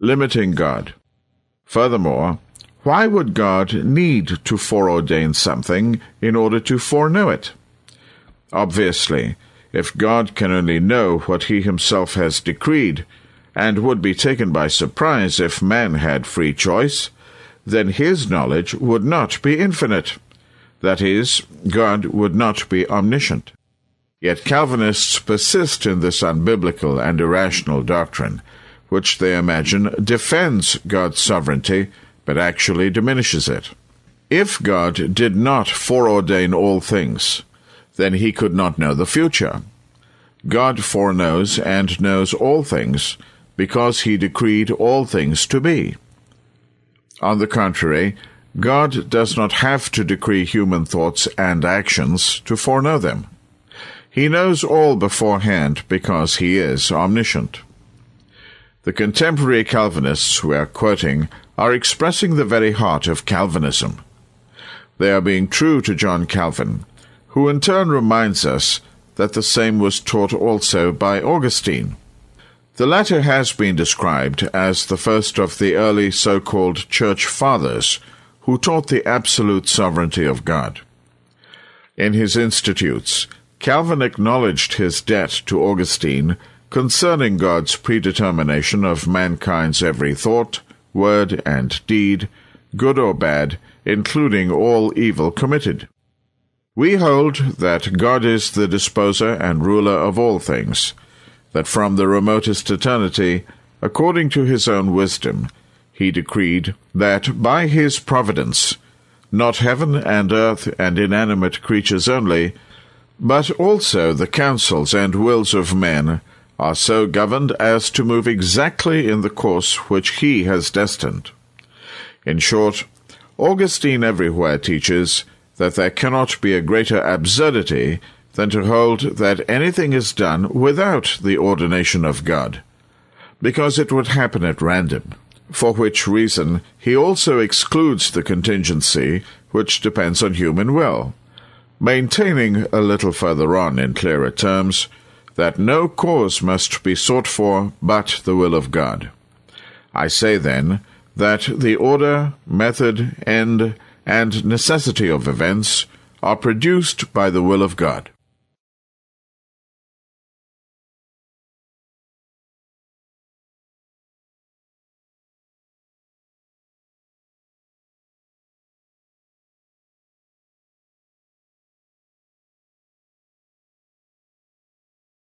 limiting God. Furthermore, why would God need to foreordain something in order to foreknow it? Obviously, if God can only know what he himself has decreed, and would be taken by surprise if man had free choice, then his knowledge would not be infinite. That is, God would not be omniscient. Yet Calvinists persist in this unbiblical and irrational doctrine, which they imagine defends God's sovereignty, but actually diminishes it. If God did not foreordain all things, then he could not know the future. God foreknows and knows all things, because he decreed all things to be. On the contrary, God does not have to decree human thoughts and actions to foreknow them. He knows all beforehand because he is omniscient. The contemporary Calvinists we are quoting are expressing the very heart of Calvinism. They are being true to John Calvin, who in turn reminds us that the same was taught also by Augustine. The latter has been described as the first of the early so-called Church Fathers, who taught the absolute sovereignty of God. In his Institutes, Calvin acknowledged his debt to Augustine concerning God's predetermination of mankind's every thought, word, and deed, good or bad, including all evil committed. We hold that God is the disposer and ruler of all things, that from the remotest eternity, according to his own wisdom, he decreed that by his providence, not heaven and earth and inanimate creatures only, but also the counsels and wills of men are so governed as to move exactly in the course which he has destined. In short, Augustine everywhere teaches that there cannot be a greater absurdity than to hold that anything is done without the ordination of God, because it would happen at random, for which reason he also excludes the contingency which depends on human will, maintaining a little further on in clearer terms that no cause must be sought for but the will of God. I say, then, that the order, method, end, and necessity of events are produced by the will of God.